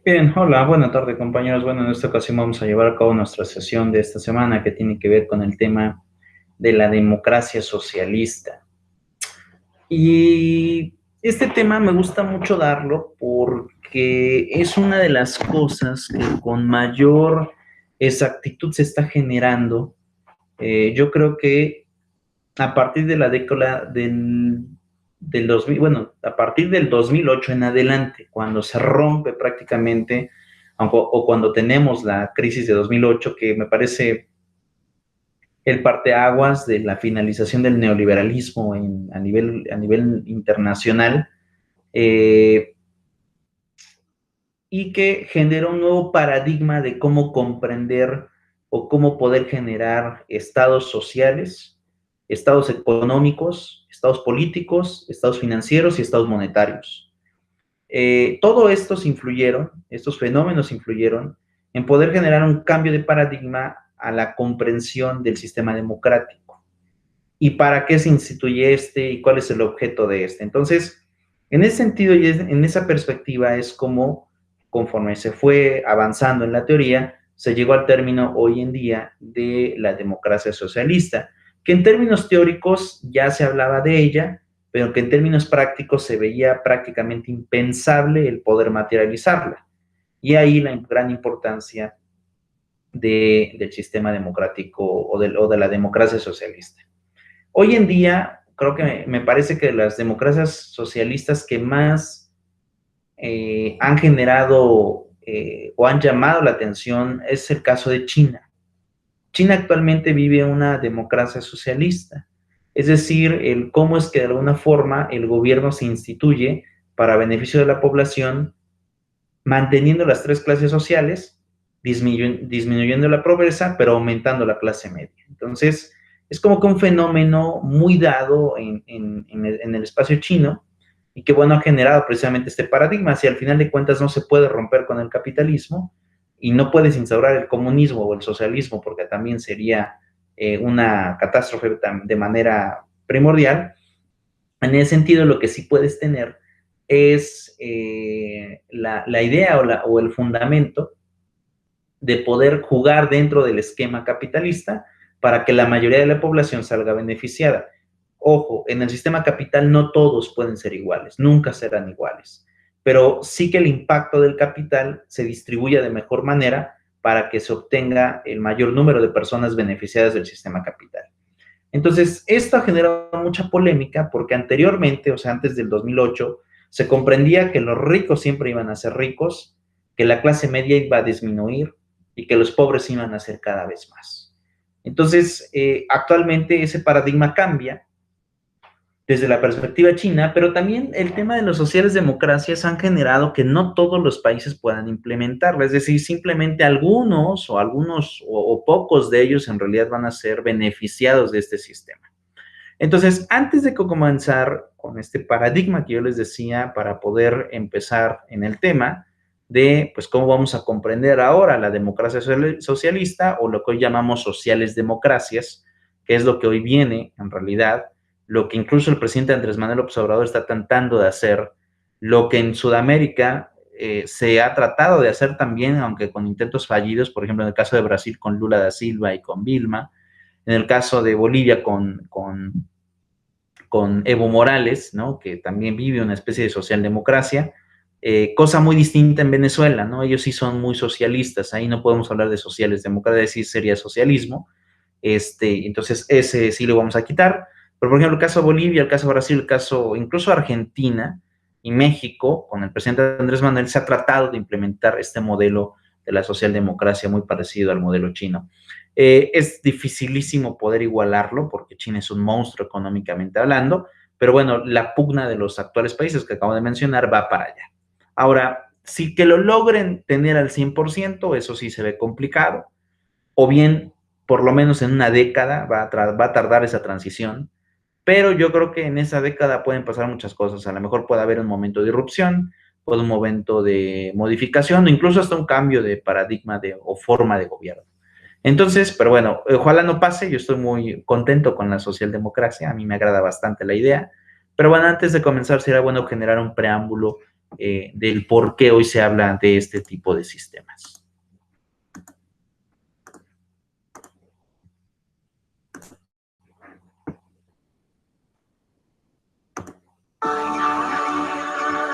Bien, hola, buena tarde compañeros. Bueno, en esta ocasión vamos a llevar a cabo nuestra sesión de esta semana que tiene que ver con el tema de la democracia socialista. Y este tema me gusta mucho darlo porque es una de las cosas que con mayor exactitud se está generando. Yo creo que a partir de la década del 2000, bueno, a partir del 2008 en adelante, cuando se rompe prácticamente, o cuando tenemos la crisis de 2008, que me parece el parteaguas de la finalización del neoliberalismo a nivel internacional, eh, y que genera un nuevo paradigma de cómo comprender o cómo poder generar estados sociales, estados económicos, estados políticos, estados financieros y estados monetarios. Todo estos fenómenos influyeron en poder generar un cambio de paradigma a la comprensión del sistema democrático y para qué se instituye este y cuál es el objeto de este. Entonces, en ese sentido y en esa perspectiva es como, conforme se fue avanzando en la teoría, se llegó al término hoy en día de la democracia socialista, que en términos teóricos ya se hablaba de ella, pero que en términos prácticos se veía prácticamente impensable el poder materializarla. Y ahí la gran importancia del sistema democrático o de la democracia socialista. Hoy en día, creo que me parece que las democracias socialistas que más han generado o han llamado la atención es el caso de China. China actualmente vive una democracia socialista, es decir, el cómo es que de alguna forma el gobierno se instituye para beneficio de la población, manteniendo las tres clases sociales, disminuyendo la pobreza, pero aumentando la clase media. Entonces, es como que un fenómeno muy dado en el espacio chino y que, bueno, ha generado precisamente este paradigma. Si al final de cuentas no se puede romper con el capitalismo y no puedes instaurar el comunismo o el socialismo, porque también sería una catástrofe de manera primordial, en ese sentido lo que sí puedes tener es la idea o el fundamento de poder jugar dentro del esquema capitalista para que la mayoría de la población salga beneficiada. Ojo, en el sistema capital no todos pueden ser iguales, nunca serán iguales, pero sí que el impacto del capital se distribuya de mejor manera para que se obtenga el mayor número de personas beneficiadas del sistema capital. Entonces, esto ha generado mucha polémica porque anteriormente, o sea, antes del 2008, se comprendía que los ricos siempre iban a ser ricos, que la clase media iba a disminuir y que los pobres iban a ser cada vez más. Entonces, actualmente ese paradigma cambia desde la perspectiva china, pero también el tema de las sociales democracias han generado que no todos los países puedan implementarla, es decir, simplemente algunos o pocos de ellos en realidad van a ser beneficiados de este sistema. Entonces, antes de comenzar con este paradigma que yo les decía para poder empezar en el tema de, pues, cómo vamos a comprender ahora la democracia socialista o lo que hoy llamamos sociales democracias, que es lo que hoy viene en realidad, lo que incluso el presidente Andrés Manuel López Obrador está tratando de hacer, lo que en Sudamérica se ha tratado de hacer también, aunque con intentos fallidos, por ejemplo, en el caso de Brasil con Lula da Silva y con Vilma, en el caso de Bolivia con Evo Morales, ¿no? Que también vive una especie de socialdemocracia, cosa muy distinta en Venezuela, ¿no? Ellos sí son muy socialistas, ahí no podemos hablar de sociales democracias, sí sería socialismo, entonces ese sí lo vamos a quitar, pero por ejemplo el caso de Bolivia, el caso de Brasil, el caso incluso Argentina y México, con el presidente Andrés Manuel, se ha tratado de implementar este modelo de la socialdemocracia muy parecido al modelo chino. Es dificilísimo poder igualarlo porque China es un monstruo económicamente hablando, pero bueno, la pugna de los actuales países que acabo de mencionar va para allá. Ahora, si que lo logren tener al 100%, eso sí se ve complicado, o bien por lo menos en una década va a tardar esa transición, pero yo creo que en esa década pueden pasar muchas cosas. A lo mejor puede haber un momento de irrupción, puede un momento de modificación, o incluso hasta un cambio de paradigma o forma de gobierno. Entonces, pero bueno, ojalá no pase, yo estoy muy contento con la socialdemocracia, a mí me agrada bastante la idea, pero bueno, antes de comenzar sería bueno generar un preámbulo del por qué hoy se habla de este tipo de sistemas.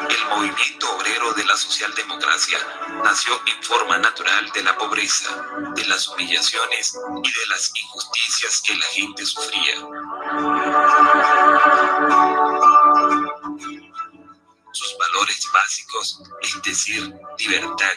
El movimiento obrero de la socialdemocracia nació en forma natural de la pobreza, de las humillaciones y de las injusticias que la gente sufría. Sus valores básicos, es decir, libertad,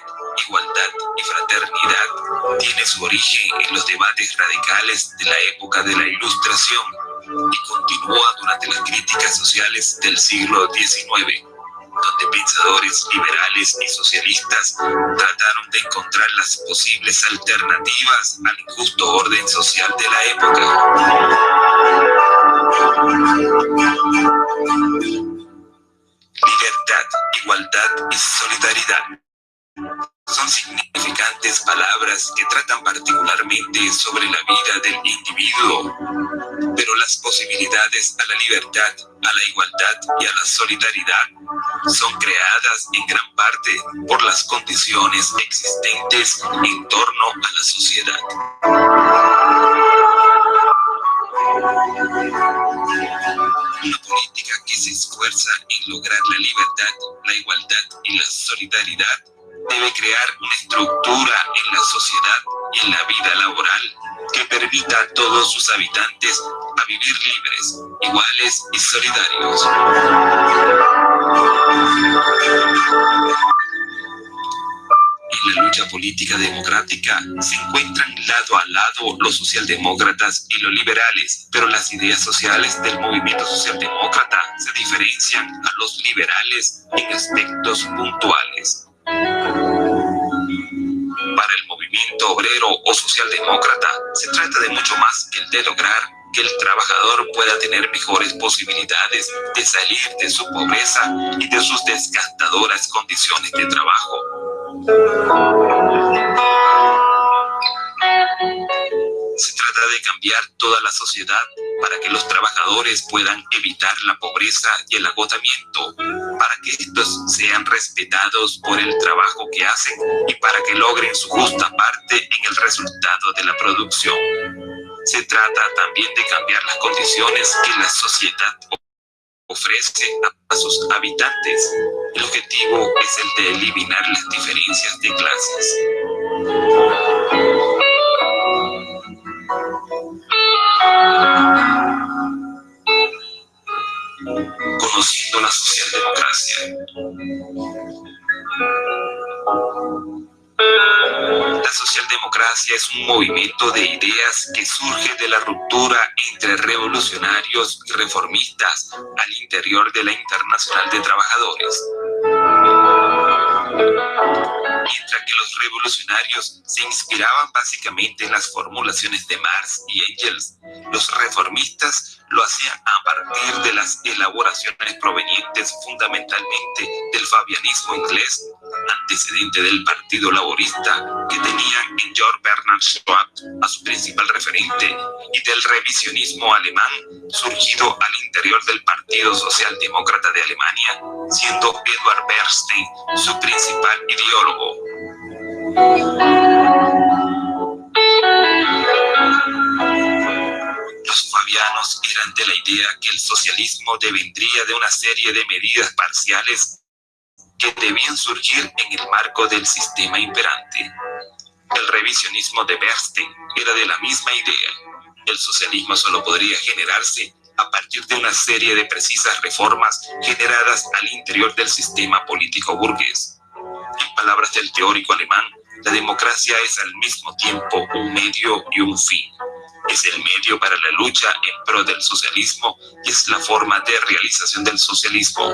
igualdad y fraternidad, tiene su origen en los debates radicales de la época de la Ilustración y continúa durante las críticas sociales del siglo XIX, donde pensadores liberales y socialistas trataron de encontrar las posibles alternativas al injusto orden social de la época. Libertad, igualdad y solidaridad son significantes palabras que tratan particularmente sobre la vida del individuo, pero las posibilidades a la libertad, a la igualdad y a la solidaridad son creadas en gran parte por las condiciones existentes en torno a la sociedad. Una política que se esfuerza en lograr la libertad, la igualdad y la solidaridad debe crear una estructura en la sociedad y en la vida laboral que permita a todos sus habitantes a vivir libres, iguales y solidarios. En la lucha política democrática se encuentran lado a lado los socialdemócratas y los liberales, pero las ideas sociales del movimiento socialdemócrata se diferencian a los liberales en aspectos puntuales. Para el movimiento obrero o socialdemócrata se trata de mucho más que el de lograr que el trabajador pueda tener mejores posibilidades de salir de su pobreza y de sus desgastadoras condiciones de trabajo. Se trata de cambiar toda la sociedad para que los trabajadores puedan evitar la pobreza y el agotamiento, para que estos sean respetados por el trabajo que hacen y para que logren su justa parte en el resultado de la producción. Se trata también de cambiar las condiciones que la sociedad ofrece a sus habitantes. El objetivo es el de eliminar las diferencias de clases. Conociendo la socialdemocracia. La socialdemocracia es un movimiento de ideas que surge de la ruptura entre revolucionarios y reformistas al interior de la Internacional de Trabajadores. Mientras que los revolucionarios se inspiraban básicamente en las formulaciones de Marx y Engels, los reformistas lo hacían a partir de las elaboraciones provenientes fundamentalmente del fabianismo inglés, antecedente del Partido Laborista, que tenían en George Bernard Shaw a su principal referente, y del revisionismo alemán, surgido al interior del Partido Socialdemócrata de Alemania, siendo Edward Bernstein su principal ideólogo. Los fabianos eran de la idea que el socialismo devendría de una serie de medidas parciales que debían surgir en el marco del sistema imperante. El revisionismo de Bernstein era de la misma idea. El socialismo solo podría generarse a partir de una serie de precisas reformas generadas al interior del sistema político burgués. En palabras del teórico alemán, la democracia es al mismo tiempo un medio y un fin. Es el medio para la lucha en pro del socialismo y es la forma de realización del socialismo.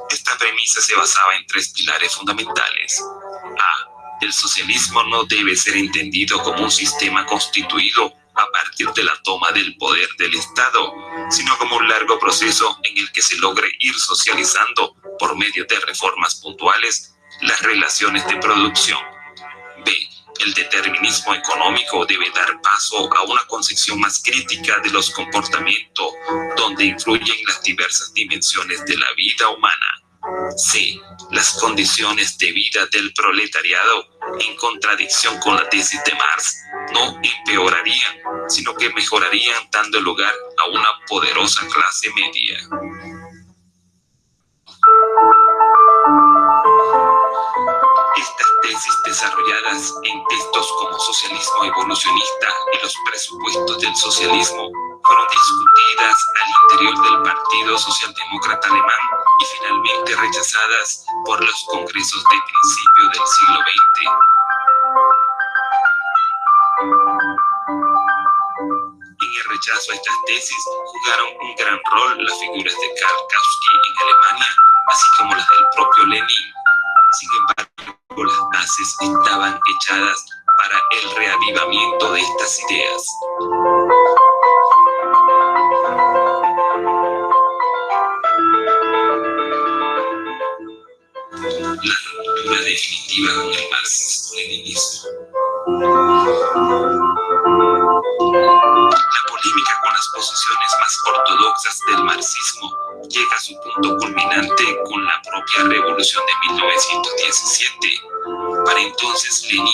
Esta premisa se basaba en tres pilares fundamentales. A. El socialismo no debe ser entendido como un sistema constituido a partir de la toma del poder del Estado, sino como un largo proceso en el que se logre ir socializando por medio de reformas puntuales las relaciones de producción. B. El determinismo económico debe dar paso a una concepción más crítica de los comportamientos, donde influyen las diversas dimensiones de la vida humana. C. Las condiciones de vida del proletariado, en contradicción con la tesis de Marx, no empeorarían, sino que mejorarían, dando lugar a una poderosa clase media. Estas tesis, desarrolladas en textos como Socialismo Evolucionista y los presupuestos del socialismo, fueron discutidas al interior del Partido Socialdemócrata Alemán y finalmente rechazadas por los congresos de principio del siglo XX. En el rechazo a estas tesis jugaron un gran rol las figuras de Karl Kautsky en Alemania, así como las del propio Lenin. Sin embargo, las bases estaban echadas para el reavivamiento de estas ideas. La ruptura definitiva con el marxismo-leninismo. La polémica con las posiciones más ortodoxas del marxismo llega a su punto culminante con la propia revolución de 1917. Para entonces, Lenin,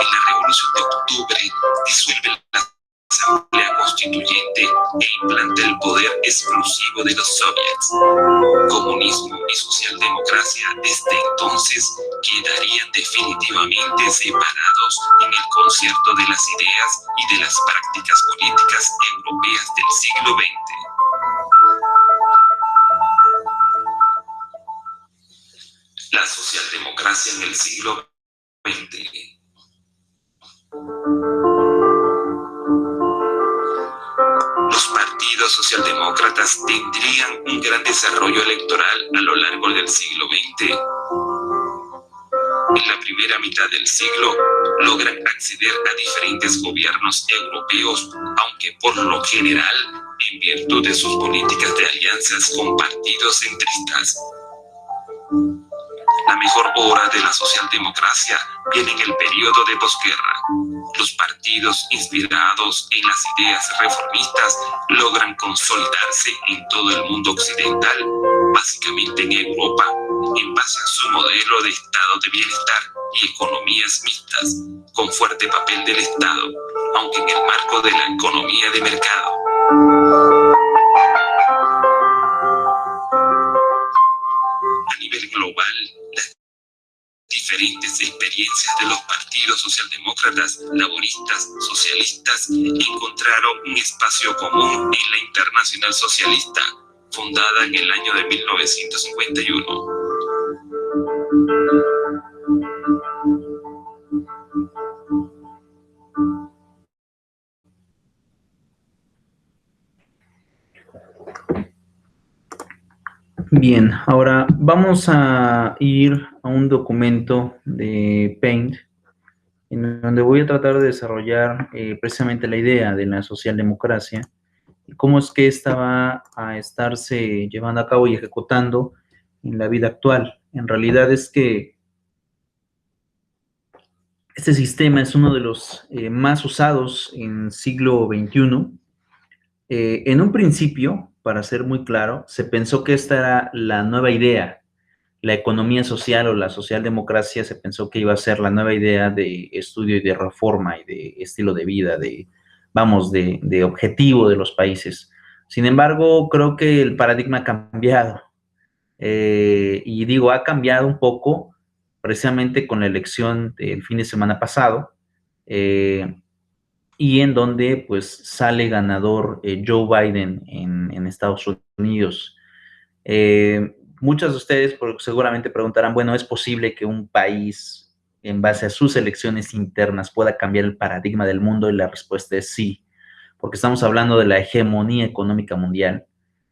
en la revolución de octubre, disuelve la Asamblea Constituyente e implanta el poder exclusivo de los soviets. Comunismo y socialdemocracia desde entonces quedarían definitivamente separados en el concierto de las ideas y de las prácticas políticas europeas del siglo XX. La socialdemocracia en el siglo XX. Los partidos socialdemócratas tendrían un gran desarrollo electoral a lo largo del siglo XX. En la primera mitad del siglo logran acceder a diferentes gobiernos europeos, aunque por lo general en virtud de sus políticas de alianzas con partidos centristas. La mejor hora de la socialdemocracia viene en el periodo de posguerra. Los partidos inspirados en las ideas reformistas logran consolidarse en todo el mundo occidental, básicamente en Europa, en base a su modelo de estado de bienestar y economías mixtas, con fuerte papel del Estado, aunque en el marco de la economía de mercado. A nivel global, las diferentes experiencias de los partidos socialdemócratas, laboristas, socialistas encontraron un espacio común en la Internacional Socialista, fundada en el año de 1951. Bien, ahora vamos a ir a un documento de Paint, en donde voy a tratar de desarrollar precisamente la idea de la socialdemocracia y cómo es que esta va a estarse llevando a cabo y ejecutando en la vida actual. En realidad es que este sistema es uno de los más usados en siglo XXI. En un principio, para ser muy claro, se pensó que esta era la nueva idea. La economía social o la socialdemocracia se pensó que iba a ser la nueva idea de estudio y de reforma y de estilo de vida, de objetivo de los países. Sin embargo, creo que el paradigma ha cambiado. Y digo, ha cambiado un poco precisamente con la elección del fin de semana pasado, y en donde pues sale ganador Joe Biden en Estados Unidos. Muchos de ustedes seguramente preguntarán, bueno, ¿es posible que un país en base a sus elecciones internas pueda cambiar el paradigma del mundo? Y la respuesta es sí, porque estamos hablando de la hegemonía económica mundial,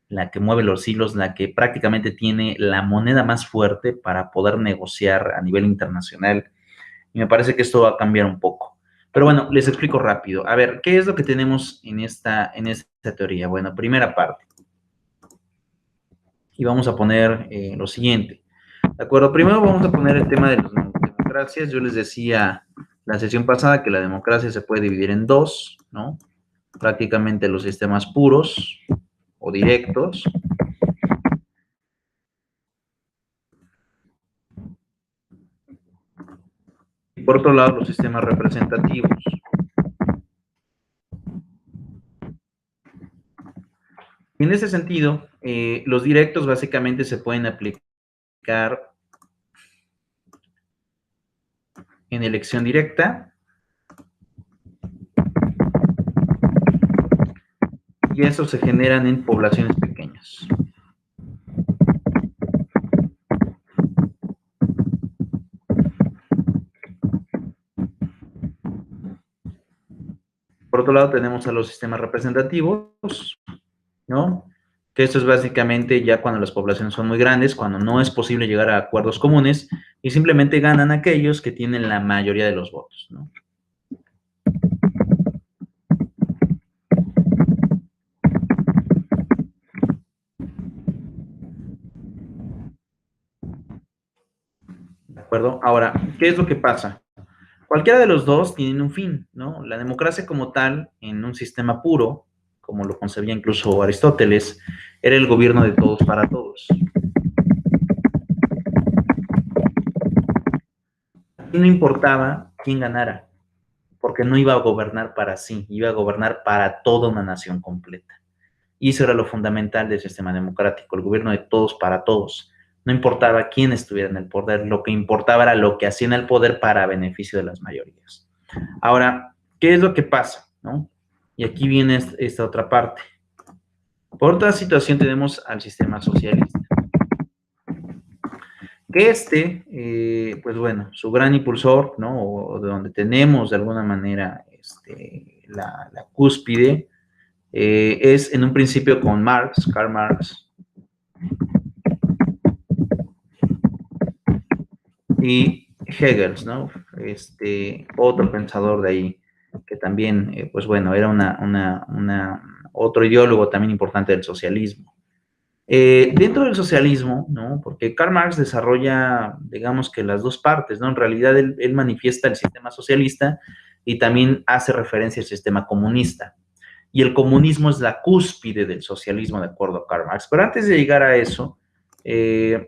la que mueve los hilos, la que prácticamente tiene la moneda más fuerte para poder negociar a nivel internacional, y me parece que esto va a cambiar un poco. Pero bueno, les explico rápido. A ver, ¿qué es lo que tenemos en esta teoría? Bueno, primera parte. Y vamos a poner lo siguiente. ¿De acuerdo? Primero vamos a poner el tema de las democracias. Yo les decía la sesión pasada que la democracia se puede dividir en dos, ¿no? Prácticamente los sistemas puros o directos por otro lado, los sistemas representativos. En ese sentido, los directos básicamente se pueden aplicar en elección directa, y eso se generan en poblaciones pequeñas. Por otro lado, tenemos a los sistemas representativos, ¿no? Que esto es básicamente ya cuando las poblaciones son muy grandes, cuando no es posible llegar a acuerdos comunes, y simplemente ganan aquellos que tienen la mayoría de los votos, ¿no? ¿De acuerdo? Ahora, ¿qué es lo que pasa? Cualquiera de los dos tiene un fin, ¿no? La democracia como tal, en un sistema puro, como lo concebía incluso Aristóteles, era el gobierno de todos para todos. Y no importaba quién ganara, porque no iba a gobernar para sí, iba a gobernar para toda una nación completa. Y eso era lo fundamental del sistema democrático, el gobierno de todos para todos. No importaba quién estuviera en el poder, lo que importaba era lo que hacían el poder para beneficio de las mayorías. Ahora, ¿qué es lo que pasa? ¿No? Y aquí viene esta otra parte. Por otra situación tenemos al sistema socialista. Que pues bueno, su gran impulsor, ¿no? O de donde tenemos de alguna manera la cúspide, es en un principio con Marx, Karl Marx, y Hegel, ¿no? Otro pensador de ahí, que también, pues bueno, era otro ideólogo también importante del socialismo. Dentro del socialismo, ¿no? Porque Karl Marx desarrolla, digamos que las dos partes, ¿no? En realidad él manifiesta el sistema socialista y también hace referencia al sistema comunista. Y el comunismo es la cúspide del socialismo, de acuerdo a Karl Marx. Pero antes de llegar a eso, el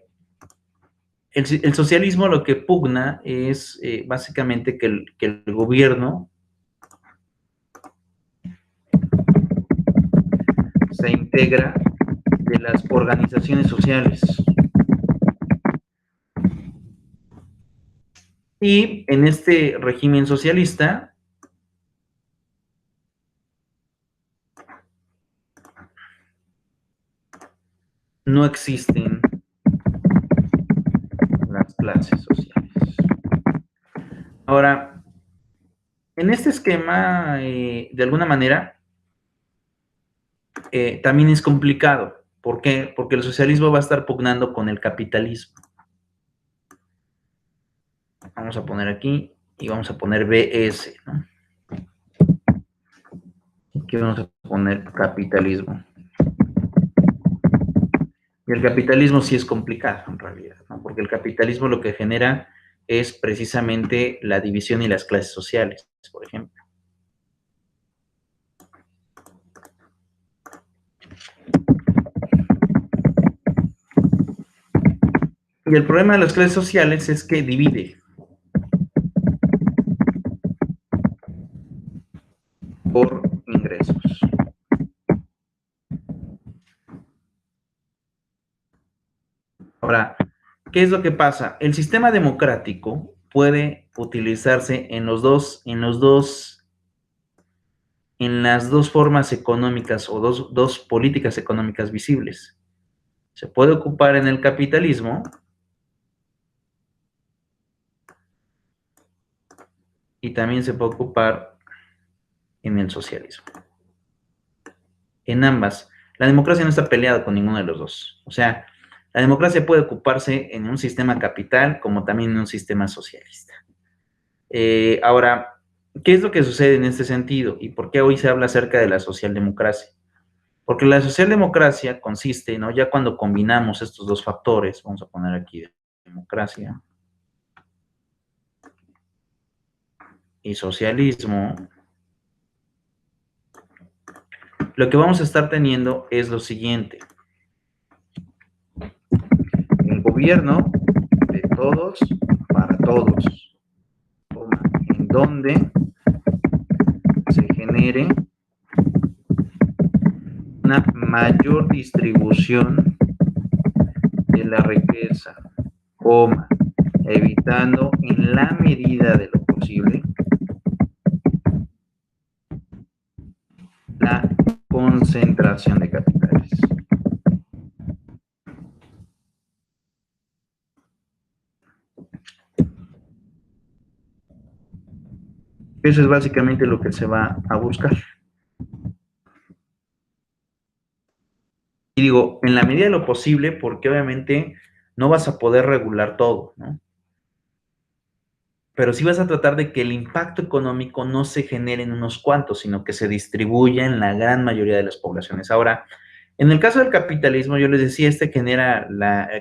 socialismo lo que pugna es básicamente que el gobierno se integra de las organizaciones sociales. Y en este régimen socialista, no existen las clases sociales. Ahora, en este esquema, de alguna manera, también es complicado. ¿Por qué? Porque el socialismo va a estar pugnando con el capitalismo. Vamos a poner aquí y vamos a poner BS, ¿no? Aquí vamos a poner capitalismo. Y el capitalismo sí es complicado, en realidad, ¿no? Porque el capitalismo lo que genera es precisamente la división y las clases sociales, por ejemplo. Y el problema de las clases sociales es que divide por ingresos. Ahora, ¿qué es lo que pasa? El sistema democrático puede utilizarse en las dos formas económicas o dos políticas económicas visibles. Se puede ocupar en el capitalismo y también se puede ocupar en el socialismo. En ambas. La democracia no está peleada con ninguno de los dos. O sea, la democracia puede ocuparse en un sistema capital como también en un sistema socialista. Ahora, ¿qué es lo que sucede en este sentido? ¿Y por qué hoy se habla acerca de la socialdemocracia? Porque la socialdemocracia consiste, ¿no? Ya cuando combinamos estos dos factores, vamos a poner aquí democracia y socialismo, lo que vamos a estar teniendo es lo siguiente. El gobierno de todos para todos. Toma. donde se genere una mayor distribución de la riqueza, coma, evitando en la medida de lo posible la concentración de capitales. Eso es básicamente lo que se va a buscar. Y digo, en la medida de lo posible, porque obviamente no vas a poder regular todo, ¿no? Pero sí vas a tratar de que el impacto económico no se genere en unos cuantos, sino que se distribuya en la gran mayoría de las poblaciones. Ahora, en el caso del capitalismo, yo les decía, genera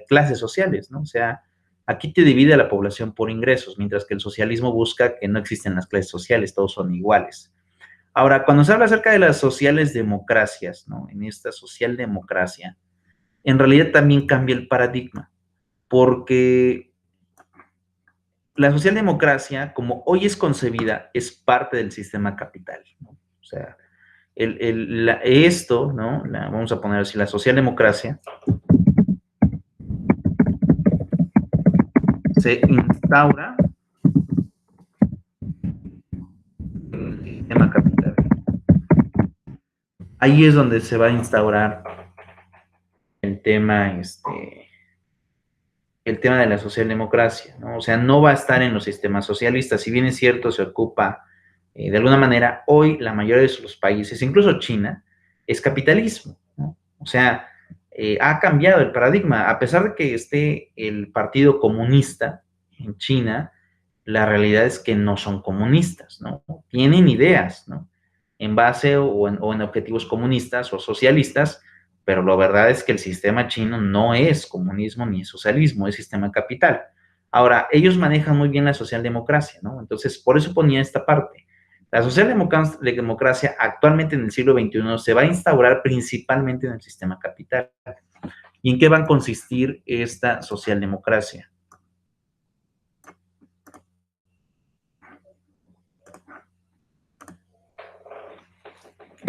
clases sociales, ¿no? O sea, aquí te divide a la población por ingresos, mientras que el socialismo busca que no existen las clases sociales, todos son iguales. Ahora, cuando se habla acerca de las sociales democracias, ¿no? En esta socialdemocracia, en realidad también cambia el paradigma, porque la socialdemocracia, como hoy es concebida, es parte del sistema capital, ¿no? O sea, esto, ¿no? Vamos a poner así, la socialdemocracia se instaura en el sistema capital. Ahí es donde se va a instaurar el tema, el tema de la socialdemocracia, ¿no? O sea, no va a estar en los sistemas socialistas. Si bien es cierto, se ocupa, de alguna manera, hoy la mayoría de los países, incluso China, es capitalismo, ¿no? O sea, ha cambiado el paradigma. A pesar de que esté el Partido Comunista en China, la realidad es que no son comunistas, ¿no? Tienen ideas, ¿no? En base o en objetivos comunistas o socialistas, pero la verdad es que el sistema chino no es comunismo ni es socialismo, es sistema capital. Ahora, ellos manejan muy bien la socialdemocracia, ¿no? Entonces, por eso ponía esta parte. La socialdemocracia actualmente en el siglo XXI se va a instaurar principalmente en el sistema capital. ¿Y en qué va a consistir esta socialdemocracia?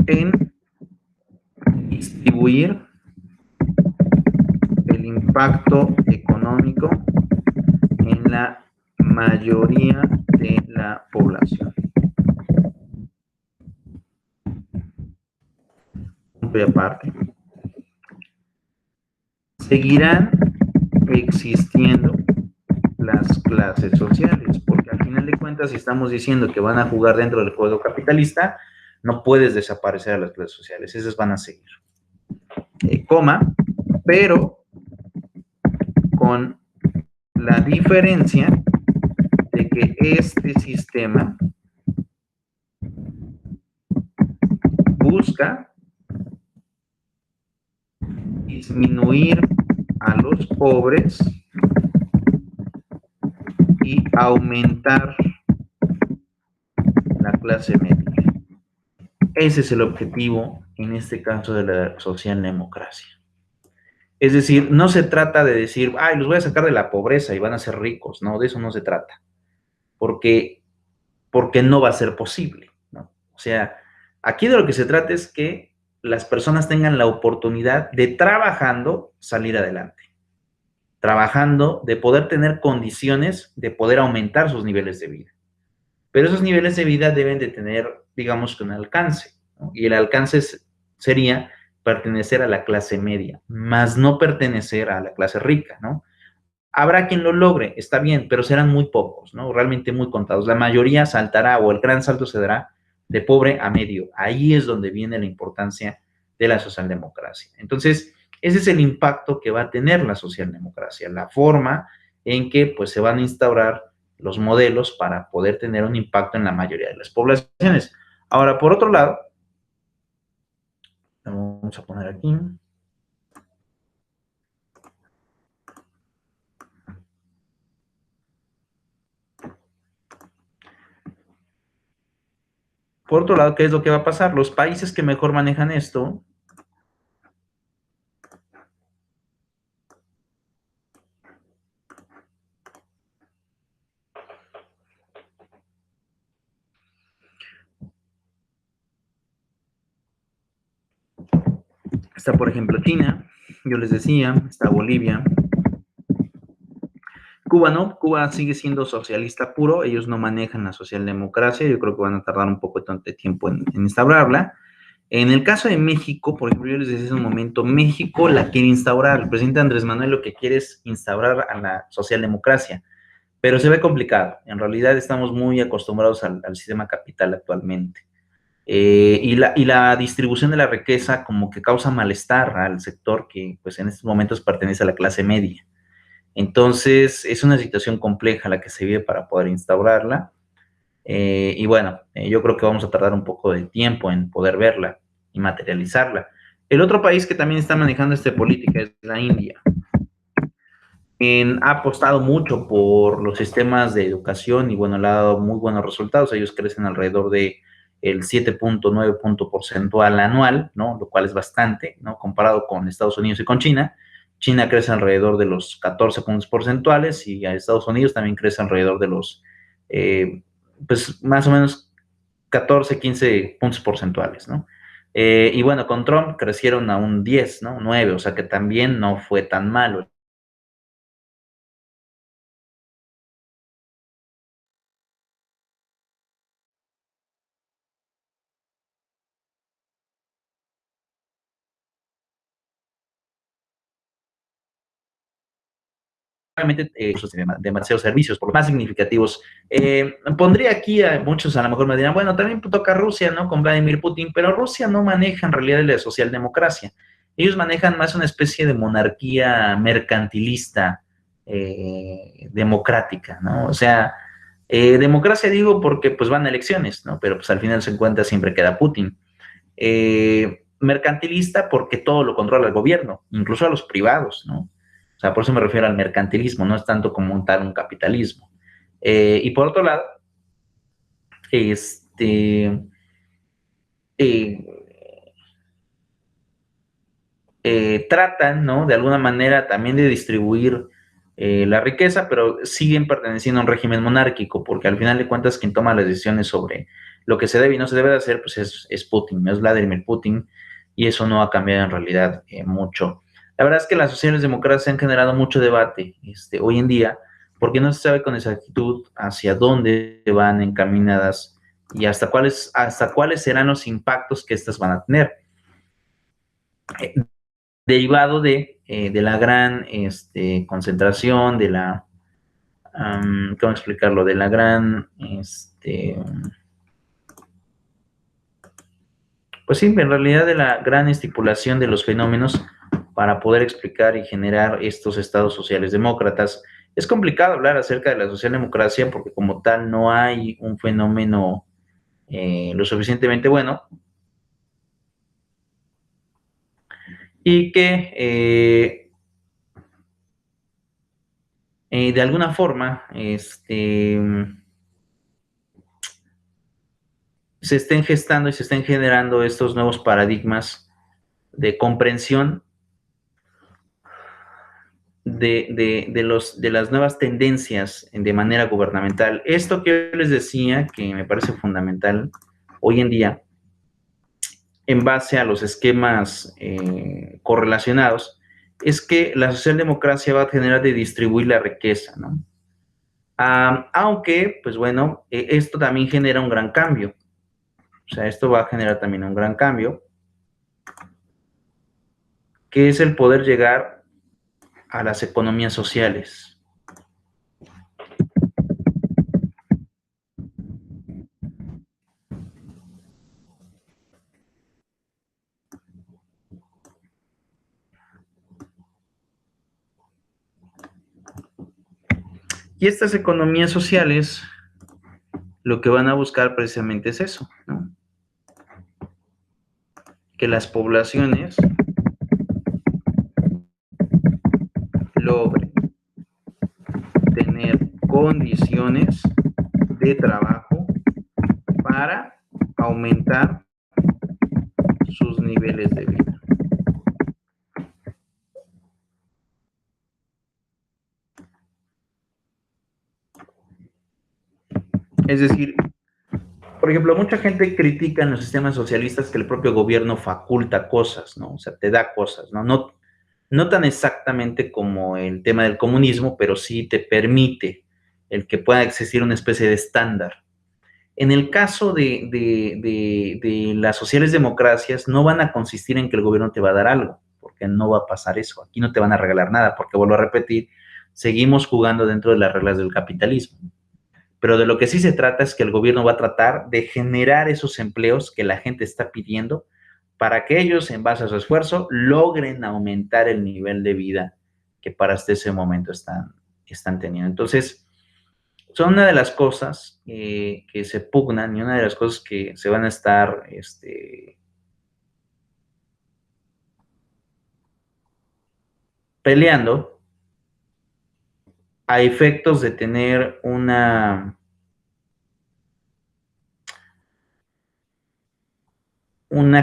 En distribuir el impacto económico en la mayoría de la población. Punto y aparte. Seguirán existiendo las clases sociales, porque al final de cuentas, si estamos diciendo que van a jugar dentro del juego capitalista, no puedes desaparecer a las clases sociales, esas van a seguir. Pero con la diferencia de que este sistema busca disminuir a los pobres y aumentar la clase media. Ese es el objetivo, en este caso, de la socialdemocracia. Es decir, no se trata de decir, ay, los voy a sacar de la pobreza y van a ser ricos. No, de eso no se trata. Porque no va a ser posible, ¿no? O sea, aquí de lo que se trata es que las personas tengan la oportunidad de trabajando salir adelante. Trabajando, de poder tener condiciones de poder aumentar sus niveles de vida. Pero esos niveles de vida deben de tener, digamos, que un alcance, ¿no? Y el alcance sería pertenecer a la clase media, más no pertenecer a la clase rica, ¿no? Habrá quien lo logre, está bien, pero serán muy pocos, ¿no? Realmente muy contados. La mayoría saltará o el gran salto se dará de pobre a medio. Ahí es donde viene la importancia de la socialdemocracia. Entonces, ese es el impacto que va a tener la socialdemocracia, la forma en que pues, se van a instaurar los modelos para poder tener un impacto en la mayoría de las poblaciones. Ahora, por otro lado, vamos a poner aquí. Por otro lado, ¿qué es lo que va a pasar? Los países que mejor manejan esto Está, por ejemplo, China, yo les decía, está Bolivia. Cuba no, Cuba sigue siendo socialista puro, ellos no manejan la socialdemocracia, yo creo que van a tardar un poco de tiempo en instaurarla. En el caso de México, por ejemplo, yo les decía hace un momento, México la quiere instaurar, el presidente Andrés Manuel lo que quiere es instaurar a la socialdemocracia, pero se ve complicado, en realidad estamos muy acostumbrados al sistema capital actualmente. Y la distribución de la riqueza como que causa malestar al sector que pues en estos momentos pertenece a la clase media. Entonces, es una situación compleja la que se vive para poder instaurarla. Y bueno, yo creo que vamos a tardar un poco de tiempo en poder verla y materializarla. El otro país que también está manejando esta política es la India. Ha apostado mucho por los sistemas de educación y bueno, le ha dado muy buenos resultados. Ellos crecen alrededor de el 7.9 punto porcentual anual, ¿no? Lo cual es bastante, ¿no? Comparado con Estados Unidos y con China. China crece alrededor de los 14 puntos porcentuales y a Estados Unidos también crece alrededor de los, pues más o menos 14, 15 puntos porcentuales, ¿no? Y bueno, con Trump crecieron a un 10, ¿no? 9, o sea que también no fue tan malo. Realmente demasiados servicios, por los más significativos. Pondría aquí a muchos, a lo mejor me dirán, bueno, también toca Rusia, ¿no? Con Vladimir Putin, pero Rusia no maneja en realidad la socialdemocracia. Ellos manejan más una especie de monarquía mercantilista, democrática, ¿no? O sea, democracia digo porque pues van a elecciones, ¿no? Pero pues al final se encuentra siempre queda Putin. Mercantilista porque todo lo controla el gobierno, incluso a los privados, ¿no? O sea, por eso me refiero al mercantilismo, no es tanto como un capitalismo. Y por otro lado, este, eh, tratan, ¿no? De alguna manera también de distribuir la riqueza, pero siguen perteneciendo a un régimen monárquico, porque al final de cuentas quien toma las decisiones sobre lo que se debe y no se debe de hacer, pues es Putin, es Vladimir Putin, y eso no ha cambiado en realidad mucho. La verdad es que las sociales democracias han generado mucho debate hoy en día, porque no se sabe con exactitud hacia dónde van encaminadas y hasta cuáles serán los impactos que estas van a tener. Derivado de la gran concentración, ¿cómo explicarlo? De la gran, pues sí, en realidad de la gran estipulación de los fenómenos para poder explicar y generar estos estados sociales demócratas. Es complicado hablar acerca de la socialdemocracia porque como tal no hay un fenómeno lo suficientemente bueno y que de alguna forma se estén gestando y se estén generando estos nuevos paradigmas de comprensión de las nuevas tendencias de manera gubernamental. Esto que yo les decía, que me parece fundamental hoy en día, en base a los esquemas correlacionados, es que la socialdemocracia va a generar de distribuir la riqueza, ¿no? Aunque, pues bueno, esto también genera un gran cambio. O sea, esto va a generar también un gran cambio, que es el poder llegar a las economías sociales. Y estas economías sociales lo que van a buscar precisamente es eso, ¿no? Que las poblaciones logren tener condiciones de trabajo para aumentar sus niveles de vida. Es decir, por ejemplo, mucha gente critica en los sistemas socialistas que el propio gobierno faculta cosas, ¿no? O sea, te da cosas, ¿no? No tan exactamente como el tema del comunismo, pero sí te permite el que pueda existir una especie de estándar. En el caso de las sociales democracias, no van a consistir en que el gobierno te va a dar algo, porque no va a pasar eso. Aquí no te van a regalar nada, porque vuelvo a repetir, seguimos jugando dentro de las reglas del capitalismo. Pero de lo que sí se trata es que el gobierno va a tratar de generar esos empleos que la gente está pidiendo para que ellos, en base a su esfuerzo, logren aumentar el nivel de vida que para hasta ese momento están teniendo. Entonces, son una de las cosas que se pugnan y una de las cosas que se van a estar peleando a efectos de tener una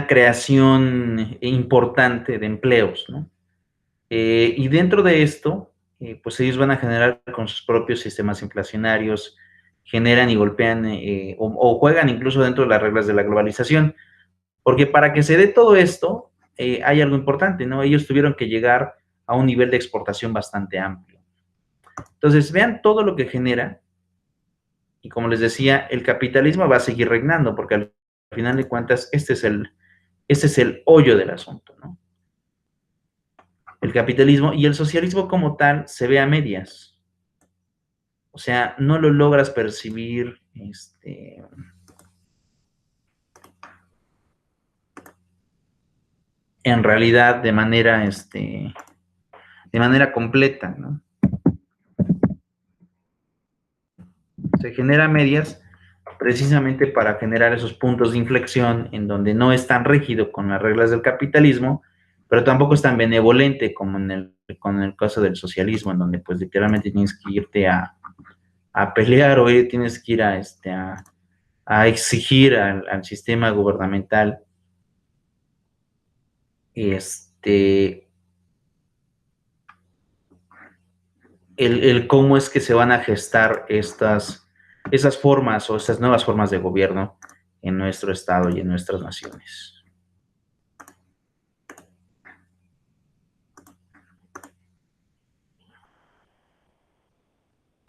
creación importante de empleos, ¿no? Y dentro de esto, pues ellos van a generar con sus propios sistemas inflacionarios, generan y golpean o juegan incluso dentro de las reglas de la globalización, porque para que se dé todo esto, hay algo importante, ¿no? Ellos tuvieron que llegar a un nivel de exportación bastante amplio. Entonces, vean todo lo que genera, y como les decía, el capitalismo va a seguir regnando, porque al final de cuentas, este es el hoyo del asunto, ¿no? El capitalismo y el socialismo como tal se ve a medias. O sea, no lo logras percibir en realidad de manera completa, ¿no? Se genera a medias precisamente para generar esos puntos de inflexión en donde no es tan rígido con las reglas del capitalismo, pero tampoco es tan benevolente como con el caso del socialismo, en donde pues literalmente tienes que irte a pelear o tienes que ir a exigir al sistema gubernamental el cómo es que se van a gestar esas formas o estas nuevas formas de gobierno en nuestro estado y en nuestras naciones.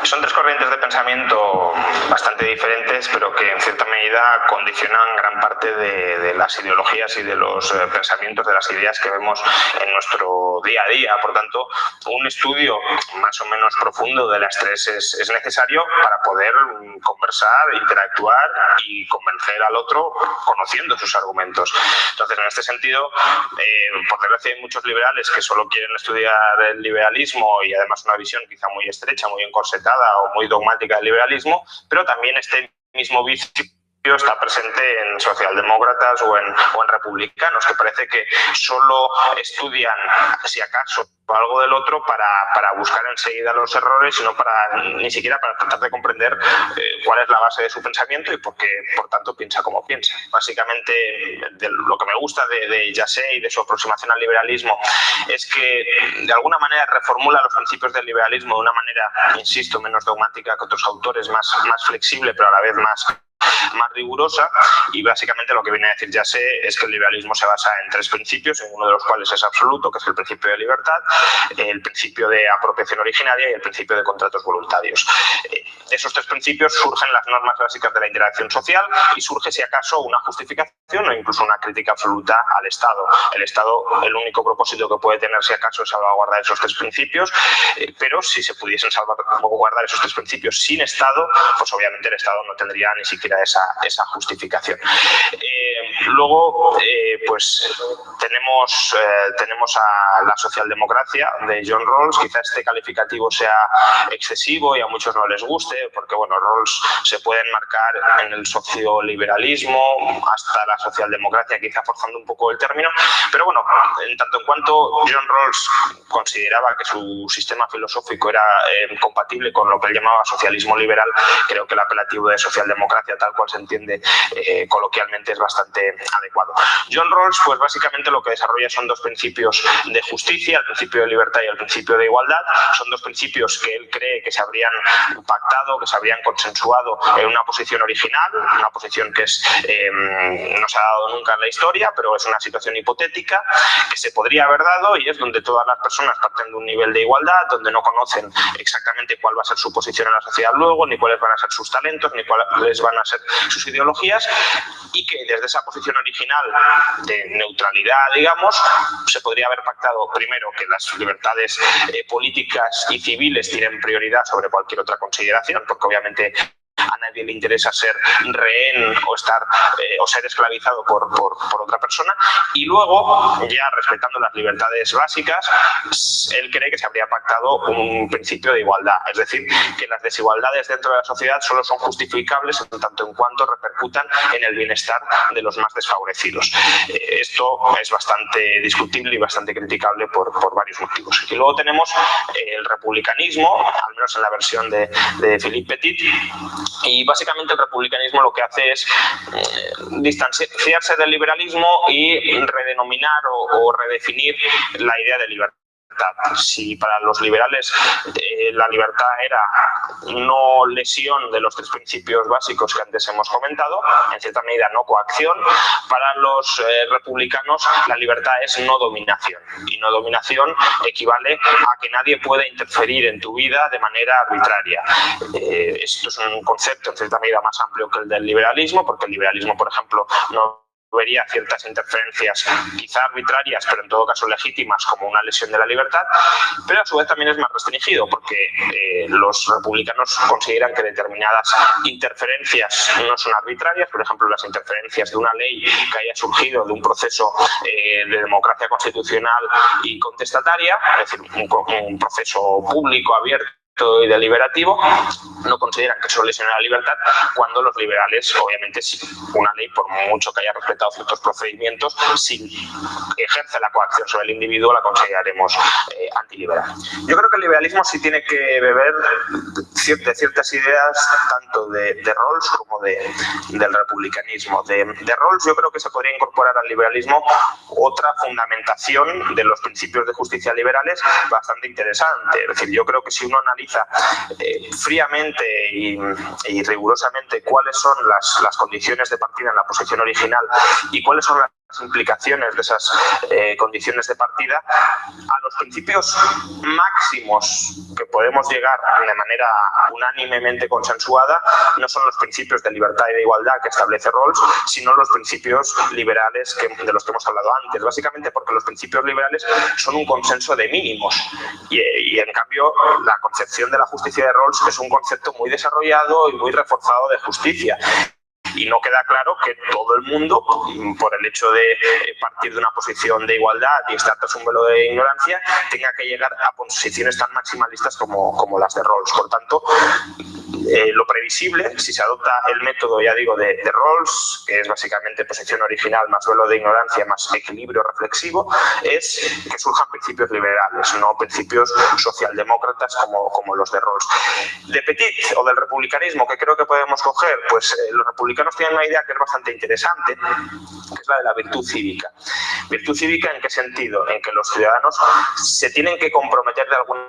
Son tres corrientes de pensamiento bastante diferentes, pero que en cierta medida condicionan gran parte de las ideologías y de los pensamientos, de las ideas que vemos en nuestro día a día. Por tanto, un estudio más o menos profundo de las tres es necesario para poder conversar, interactuar y convencer al otro conociendo sus argumentos. Entonces, en este sentido, por desgracia hay muchos liberales que solo quieren estudiar el liberalismo y además una visión quizá muy estrecha, muy encorsetada o muy dogmática del liberalismo, pero también este mismo vicio está presente en socialdemócratas o en republicanos, que parece que solo estudian, si acaso, algo del otro para buscar enseguida los errores, sino ni siquiera para tratar de comprender cuál es la base de su pensamiento y por qué, por tanto, piensa como piensa. Básicamente, lo que me gusta de Jacet y de su aproximación al liberalismo es que, de alguna manera, reformula los principios del liberalismo de una manera, insisto, menos dogmática que otros autores, más flexible, pero a la vez más rigurosa, y básicamente lo que viene a decir Jacet es que el liberalismo se basa en tres principios, en uno de los cuales es absoluto, que es el principio de libertad, el principio de apropiación originaria y el principio de contratos voluntarios. De esos tres principios surgen las normas básicas de la interacción social y surge, si acaso, una justificación o incluso una crítica absoluta al Estado. El Estado, el único propósito que puede tener, si acaso, es salvaguardar esos tres principios, pero si se pudiesen salvaguardar esos tres principios sin Estado, pues obviamente el Estado no tendría ni siquiera esa justificación. Luego, pues tenemos a la socialdemocracia de John Rawls. Quizá este calificativo sea excesivo y a muchos no les guste, porque bueno, Rawls se puede enmarcar en el socioliberalismo hasta la socialdemocracia, quizá forzando un poco el término, pero bueno, en tanto en cuanto John Rawls consideraba que su sistema filosófico era compatible con lo que él llamaba socialismo liberal, creo que el apelativo de socialdemocracia, tal cual se entiende coloquialmente, es bastante adecuado. John Rawls, pues básicamente lo que desarrolla son dos principios de justicia, el principio de libertad y el principio de igualdad. Son dos principios que él cree que se habrían pactado, que se habrían consensuado en una posición original, una posición que no se ha dado nunca en la historia, pero es una situación hipotética que se podría haber dado, y es donde todas las personas parten de un nivel de igualdad, donde no conocen exactamente cuál va a ser su posición en la sociedad luego, ni cuáles van a ser sus talentos, ni cuáles van a ser sus ideologías, y que desde esa posición original de neutralidad, digamos, se podría haber pactado primero que las libertades políticas y civiles tienen prioridad sobre cualquier otra consideración, porque obviamente a nadie le interesa ser rehén o ser esclavizado por otra persona, y luego, ya respetando las libertades básicas, él cree que se habría pactado un principio de igualdad, es decir, que las desigualdades dentro de la sociedad solo son justificables en tanto en cuanto repercutan en el bienestar de los más desfavorecidos. Esto es bastante discutible y bastante criticable por varios motivos. Y luego tenemos el republicanismo, al menos en la versión de Philippe Petit, y básicamente el republicanismo lo que hace es distanciarse del liberalismo y redenominar o redefinir la idea de libertad. Si para los liberales la libertad era no lesión de los tres principios básicos que antes hemos comentado, en cierta medida no coacción, para los republicanos la libertad es no dominación, y no dominación equivale a que nadie pueda interferir en tu vida de manera arbitraria. Esto es un concepto en cierta medida más amplio que el del liberalismo, porque el liberalismo, por ejemplo, no vería ciertas interferencias quizá arbitrarias, pero en todo caso legítimas, como una lesión de la libertad, pero a su vez también es más restringido, porque los republicanos consideran que determinadas interferencias no son arbitrarias, por ejemplo, las interferencias de una ley que haya surgido de un proceso de democracia constitucional y contestataria, es decir, un proceso público, abierto y deliberativo, no consideran que eso lesione la libertad, cuando los liberales, obviamente, si una ley, por mucho que haya respetado ciertos procedimientos, si ejerce la coacción sobre el individuo, la consideraremos antiliberal. Yo creo que el liberalismo sí tiene que beber de ciertas ideas, tanto de Rawls como del republicanismo. De Rawls yo creo que se podría incorporar al liberalismo otra fundamentación de los principios de justicia liberales bastante interesante. Es decir, yo creo que si uno analiza fríamente y rigurosamente cuáles son las condiciones de partida en la posición original y cuáles son las implicaciones de esas condiciones de partida, a los principios máximos que podemos llegar de manera unánimemente consensuada no son los principios de libertad y de igualdad que establece Rawls, sino los principios liberales de los que hemos hablado antes, básicamente porque los principios liberales son un consenso de mínimos, y en cambio la concepción de la justicia de Rawls es un concepto muy desarrollado y muy reforzado de justicia. Y no queda claro que todo el mundo, por el hecho de partir de una posición de igualdad y estar tras un velo de ignorancia, tenga que llegar a posiciones tan maximalistas como las de Rawls. Por tanto, lo previsible, si se adopta el método, ya digo, de Rawls, que es básicamente posición original más velo de ignorancia más equilibrio reflexivo, es que surjan principios liberales, no principios socialdemócratas como los de Rawls. De Petit o del republicanismo, que creo que podemos coger, pues los republicanos tienen una idea que es bastante interesante, que es la de la virtud cívica. ¿Virtud cívica en qué sentido? En que los ciudadanos se tienen que comprometer de alguna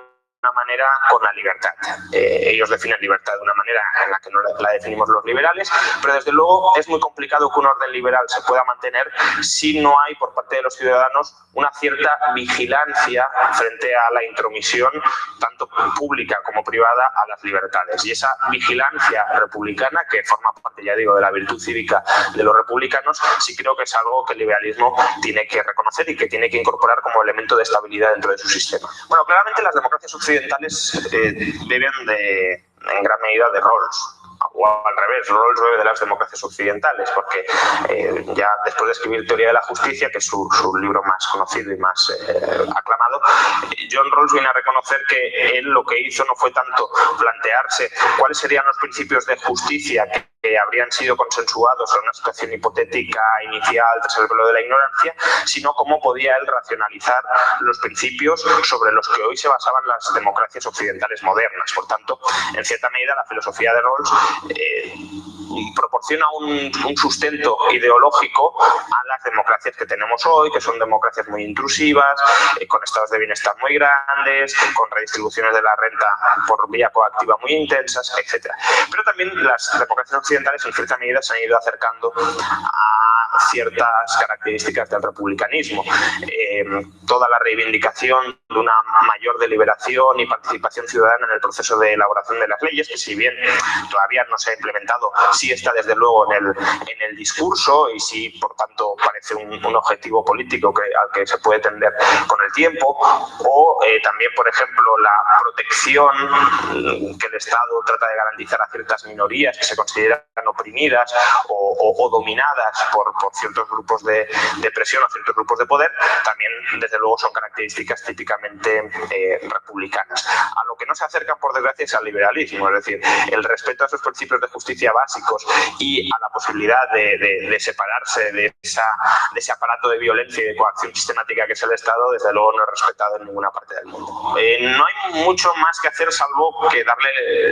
manera con la libertad. Ellos definen libertad de una manera en la que no la definimos los liberales, pero desde luego es muy complicado que un orden liberal se pueda mantener si no hay por parte de los ciudadanos una cierta vigilancia frente a la intromisión, tanto pública como privada, a las libertades. Y esa vigilancia republicana, que forma parte, ya digo, de la virtud cívica de los republicanos, sí creo que es algo que el liberalismo tiene que reconocer y que tiene que incorporar como elemento de estabilidad dentro de su sistema. Bueno, claramente las democracias occidentales beben en gran medida de Rawls. O al revés, Rawls bebe de las democracias occidentales, porque ya después de escribir Teoría de la Justicia, que es su libro más conocido y más aclamado, John Rawls viene a reconocer que él lo que hizo no fue tanto plantearse cuáles serían los principios de justicia que habrían sido consensuados en una situación hipotética inicial tras el velo de la ignorancia, sino cómo podía él racionalizar los principios sobre los que hoy se basaban las democracias occidentales modernas. Por tanto, en cierta medida, la filosofía de Rawls proporciona un sustento ideológico a las democracias que tenemos hoy, que son democracias muy intrusivas, con estados de bienestar muy grandes, con redistribuciones de la renta por vía coactiva muy intensas, etc. Pero también las democracias occidentales en cierta medida se han ido acercando a ciertas características del republicanismo. Toda la reivindicación de una mayor deliberación y participación ciudadana en el proceso de elaboración de las leyes, que si bien todavía no se ha implementado, sí está desde luego en el discurso y sí, por tanto, parece un objetivo político al que se puede tender con el tiempo, o también, por ejemplo, la protección que el Estado trata de garantizar a ciertas minorías que se consideran oprimidas o dominadas por ciertos grupos de presión o ciertos grupos de poder, también, desde luego, son características típicamente republicanas. A lo que no se acercan, por desgracia, es al liberalismo, es decir, el respeto a esos principios de justicia básicos y a la posibilidad de separarse de ese aparato de violencia y de coacción sistemática que es el Estado, desde luego no es respetado en ninguna parte del mundo. No hay mucho más que hacer salvo que dar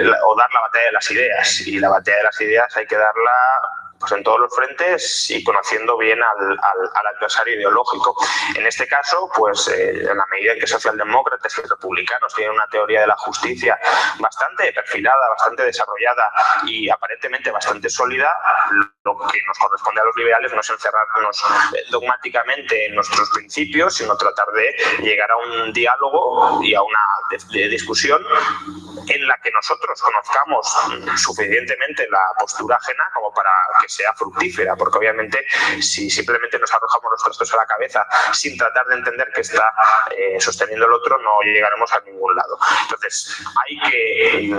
la batalla de las ideas, y la batalla de las ideas hay que darla pues en todos los frentes y conociendo bien al adversario ideológico. En este caso, pues en la medida en que socialdemócratas y republicanos tienen una teoría de la justicia bastante perfilada, bastante desarrollada y aparentemente bastante sólida, lo que nos corresponde a los liberales no es encerrarnos dogmáticamente en nuestros principios, sino tratar de llegar a un diálogo y a una discusión en la que nosotros conozcamos suficientemente la postura ajena como para que sea fructífera, porque obviamente si simplemente nos arrojamos los trastos a la cabeza sin tratar de entender qué está sosteniendo el otro, no llegaremos a ningún lado. Entonces hay que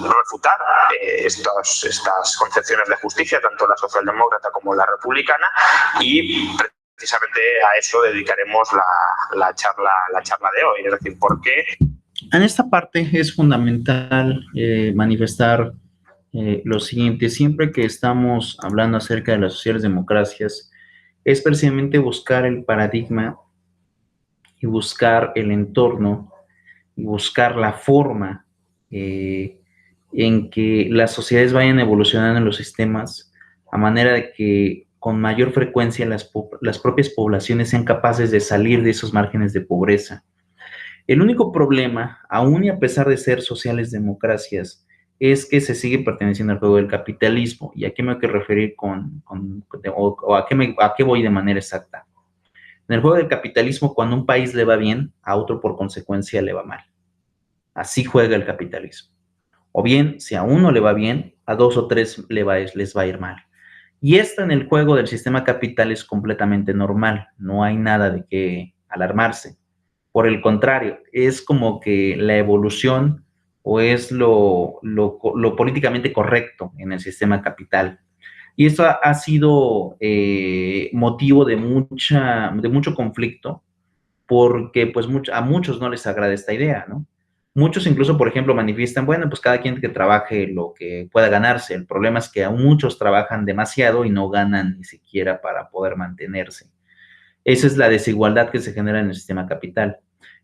refutar estas concepciones de justicia, tanto la socialdemócrata como la republicana, y precisamente a eso dedicaremos la charla de hoy, es decir, por qué. En esta parte es fundamental manifestar lo siguiente: siempre que estamos hablando acerca de las sociales democracias, es precisamente buscar el paradigma y buscar el entorno y buscar la forma en que las sociedades vayan evolucionando en los sistemas, a manera de que con mayor frecuencia las propias poblaciones sean capaces de salir de esos márgenes de pobreza. El único problema, aún y a pesar de ser sociales democracias, es que se sigue perteneciendo al juego del capitalismo. ¿Y a qué me voy a referir o a qué voy de manera exacta? En el juego del capitalismo, cuando a un país le va bien, a otro por consecuencia le va mal. Así juega el capitalismo. O bien, si a uno le va bien, a dos o tres les va a ir mal. Y esto en el juego del sistema capital es completamente normal. No hay nada de qué alarmarse. Por el contrario, es como que la evolución o es lo políticamente correcto en el sistema capital. Y eso ha sido motivo de mucho conflicto, porque pues a muchos no les agrada esta idea, ¿no? Muchos incluso, por ejemplo, manifiestan, bueno, pues cada quien que trabaje lo que pueda ganarse. El problema es que aún muchos trabajan demasiado y no ganan ni siquiera para poder mantenerse. Esa es la desigualdad que se genera en el sistema capital.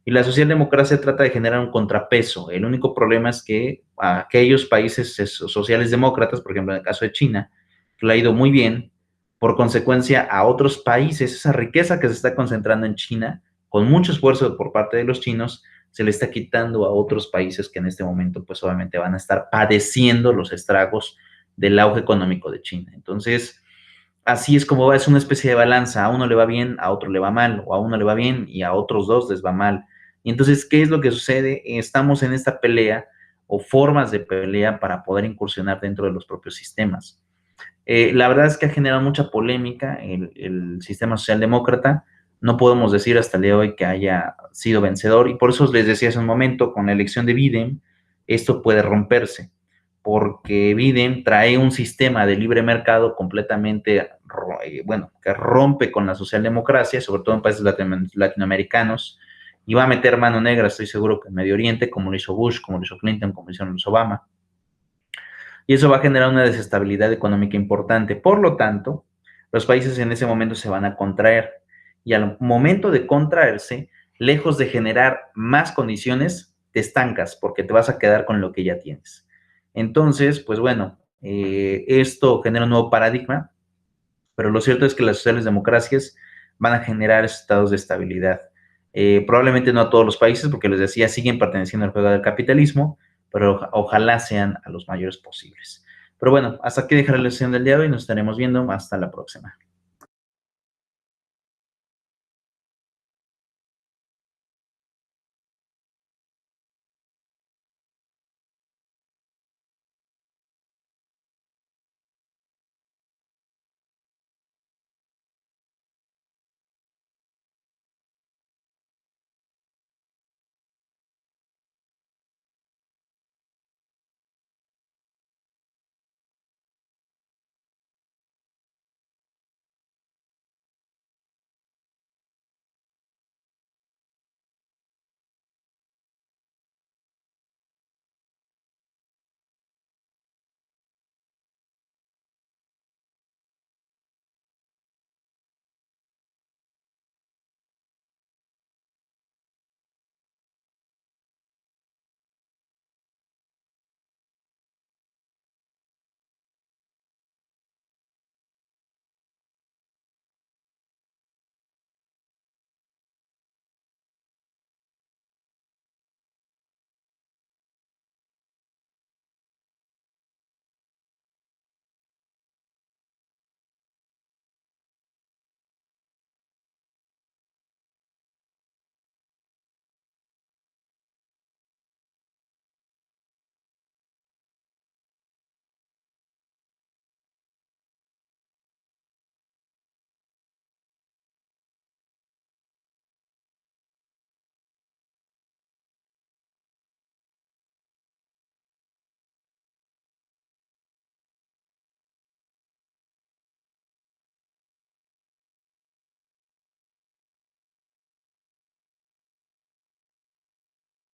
Y la socialdemocracia trata de generar un contrapeso. El único problema es que a aquellos países sociales demócratas, por ejemplo, en el caso de China, que le ha ido muy bien, por consecuencia a otros países, esa riqueza que se está concentrando en China, con mucho esfuerzo por parte de los chinos, se le está quitando a otros países que en este momento, pues obviamente van a estar padeciendo los estragos del auge económico de China. Entonces, así es como es una especie de balanza. A uno le va bien, a otro le va mal, o a uno le va bien y a otros dos les va mal. Y entonces, ¿qué es lo que sucede? Estamos en esta pelea o formas de pelea para poder incursionar dentro de los propios sistemas. La verdad es que ha generado mucha polémica el sistema socialdemócrata. No podemos decir hasta el día de hoy que haya sido vencedor, y por eso les decía hace un momento, con la elección de Biden, esto puede romperse, porque Biden trae un sistema de libre mercado completamente, que rompe con la socialdemocracia, sobre todo en países latinoamericanos, y va a meter mano negra, estoy seguro, que en Medio Oriente, como lo hizo Bush, como lo hizo Clinton, como lo hizo Obama. Y eso va a generar una desestabilidad económica importante. Por lo tanto, los países en ese momento se van a contraer. Y al momento de contraerse, lejos de generar más condiciones, te estancas porque te vas a quedar con lo que ya tienes. Entonces, pues bueno, Esto genera un nuevo paradigma, pero lo cierto es que las sociales democracias van a generar estados de estabilidad. Probablemente no a todos los países, porque les decía, siguen perteneciendo al juego del capitalismo, pero ojalá sean a los mayores posibles. Pero bueno, hasta aquí dejaré la sesión del día de hoy. Nos estaremos viendo. Hasta la próxima.